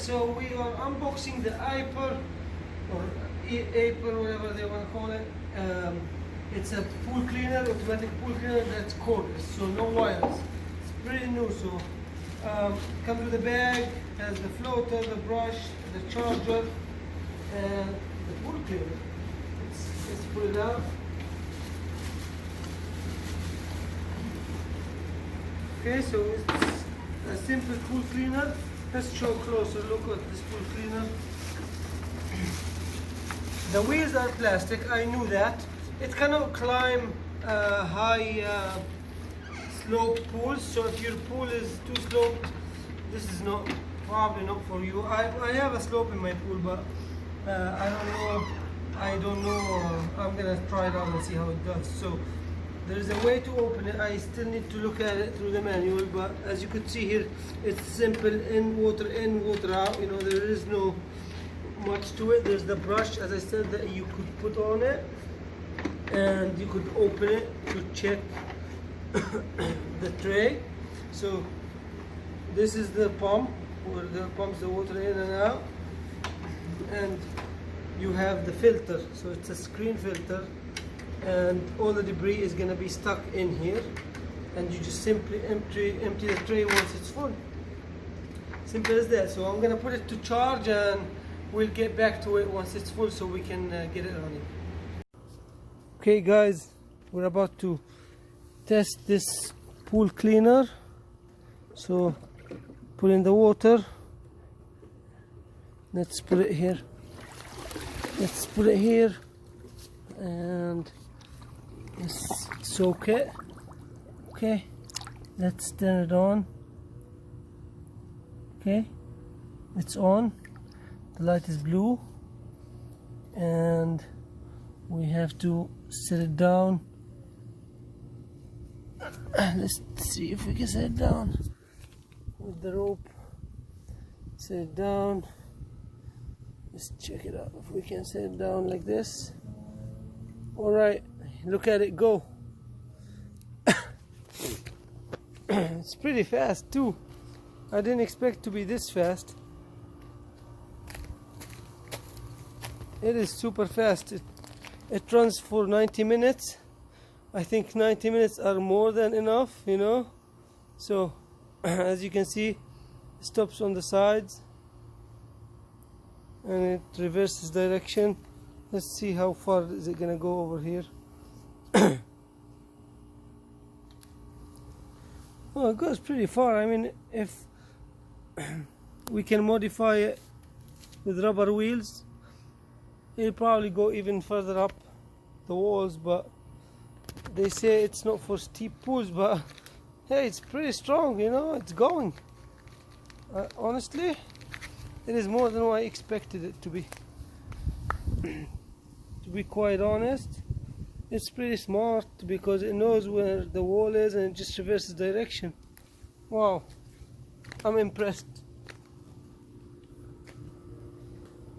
So we are unboxing the Aiper or Aiper, whatever they want to call it. It's a pool cleaner, automatic pool cleaner that's cordless, so no wires. It's pretty new. So comes with a bag, has the floater, the brush, the charger, and the pool cleaner. Let's put it out. Okay, so it's a simple pool cleaner. Let's show a closer look at this pool cleaner. The wheels are plastic, I knew that. It cannot climb high sloped pools, so if your pool is too sloped, this is probably not for you. I have a slope in my pool, but I don't know. I'm gonna try it out and see how it does. So there is a way to open it. I still need to look at it through the manual, but as you could see here, it's simple: in, water out. You know, there is no much to it. There's the brush, as I said, that you could put on it, and you could open it to check the tray. So this is the pump where it pumps the water in and out, and you have the filter. So it's a screen filter, and all the debris is going to be stuck in here, and you just simply empty the tray once it's full. Simple as that. So I'm going to put it to charge, and we'll get back to it once it's full so we can get it running. Okay guys, we're about to test this pool cleaner. So put in the water. Let's put it here. Let's put it here and let's soak it. Okay, let's turn it on. Okay, it's on. The light is blue, and we have to set it down. Let's see if we can set it down with the rope. Set it down. Let's check it out if we can set it down like this. Alright, look at it go. It's pretty fast too. I didn't expect to be this fast. It is super fast. It runs for 90 minutes. I think 90 minutes are more than enough, you know. So as you can see, it stops on the sides and it reverses direction. Let's see how far is it gonna go over here. Well, it goes pretty far. I mean, if we can modify it with rubber wheels, it'll probably go even further up the walls, but they say it's not for steep pools. But hey, it's pretty strong, you know. It's going. Honestly, it is more than what I expected it to be. To be quite honest, it's pretty smart because it knows where the wall is and it just reverses direction. Wow, I'm impressed.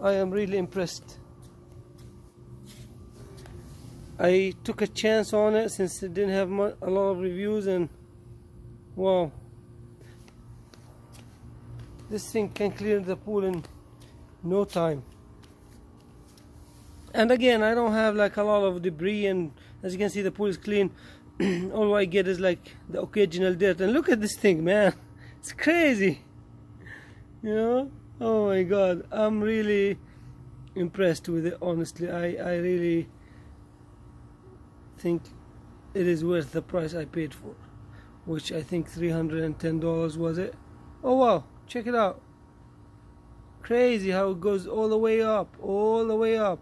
I am really impressed. I took a chance on it since it didn't have a lot of reviews, and wow, this thing can clear the pool in no time. And again, I don't have like a lot of debris, and as you can see, the pool is clean. All I get is like the occasional dirt. And look at this thing, man, it's crazy, you know. Oh my god, I'm really impressed with it, honestly. I really think it is worth the price I paid for, which I think $310 was it. Oh wow, check it out. Crazy how it goes all the way up, all the way up.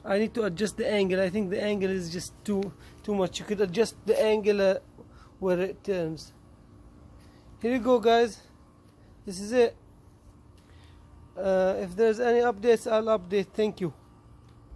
I need to adjust the angle. I think the angle is just too much. You could adjust the angle where it turns. Here you go, guys. This is it. If there's any updates, I'll update. Thank you.